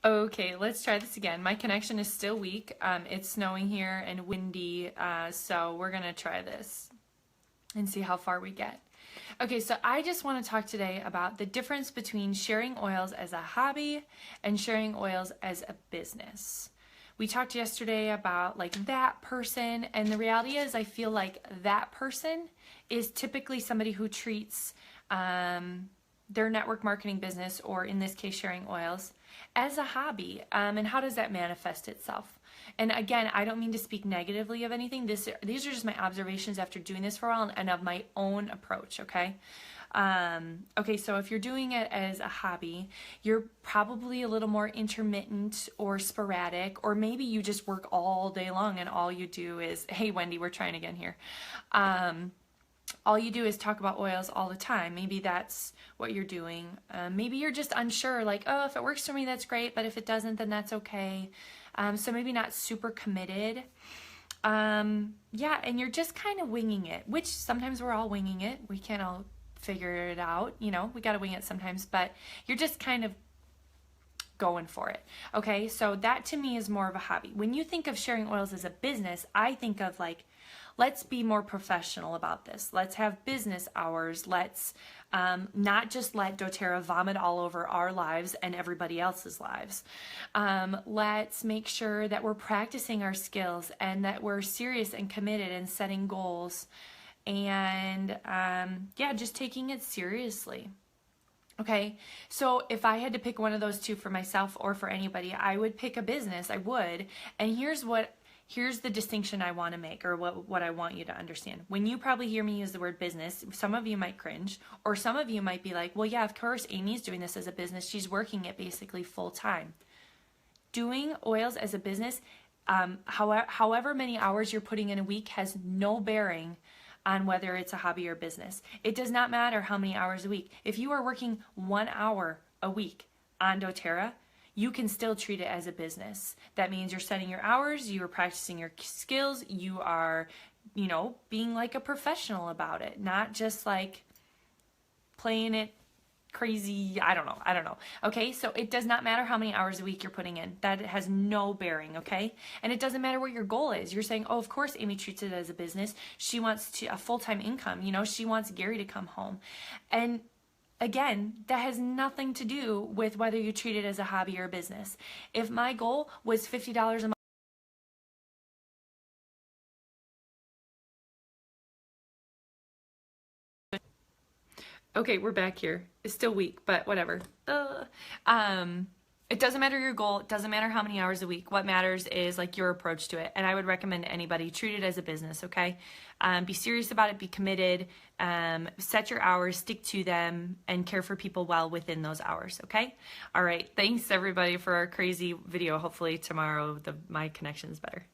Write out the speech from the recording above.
Okay, let's try this again. My connection is still weak. It's snowing here and windy, so we're gonna try this and see how far we get. Okay, so I just want to talk today about the difference between sharing oils as a hobby and sharing oils as a business. We talked yesterday about like that person, and the reality is I feel like that person is typically somebody who treats their network marketing business, or in this case sharing oils, as a hobby. And how does that manifest itself? And again, I don't mean to speak negatively of anything. These are just my observations after doing this for a while and of my own approach, okay? Okay, so if you're doing it as a hobby, you're probably a little more intermittent or sporadic, or maybe you just work all day long and all you do is, hey Wendy, we're trying again here. All you do is talk about oils all the time. Maybe that's what you're doing. Maybe you're just unsure, like, oh, if it works for me, that's great, but if it doesn't, then that's okay. So maybe not super committed. Yeah, and you're just kind of winging it, which sometimes we're all winging it. We can't all figure it out, you know, we got to wing it sometimes, but you're just kind of going for it. Okay, so that to me is more of a hobby. When you think of sharing oils as a business, I think of like, let's be more professional about this. Let's have business hours. Let's not just let doTERRA vomit all over our lives and everybody else's lives. Let's make sure that we're practicing our skills and that we're serious and committed and setting goals and yeah, just taking it seriously. Okay, so if I had to pick one of those two for myself or for anybody, I would pick a business. I would. And here's the distinction I want to make, or what I want you to understand. When you probably hear me use the word business, some of you might cringe, or some of you might be like, well, yeah, of course, Amy's doing this as a business. She's working it basically full time. Doing oils as a business, however many hours you're putting in a week, has no bearing on whether it's a hobby or business. It does not matter how many hours a week. If you are working 1 hour a week on doTERRA, you can still treat it as a business. That means you're setting your hours, you are practicing your skills, you are, you know, being like a professional about it, not just like playing it crazy. I don't know. Okay, so it does not matter how many hours a week you're putting in. That has no bearing, okay? And it doesn't matter what your goal is. You're saying, oh, of course Amy treats it as a business. She wants a full-time income. You know, she wants Gary to come home. And again, that has nothing to do with whether you treat it as a hobby or a business. If my goal was $50 a month, okay, we're back here. It's still weak, but whatever. It doesn't matter your goal. It doesn't matter how many hours a week. What matters is like your approach to it. And I would recommend anybody treat it as a business, okay? Be serious about it. Be committed. Set your hours. Stick to them. And care for people well within those hours, okay? All right. Thanks, everybody, for our crazy video. Hopefully tomorrow my connection's better.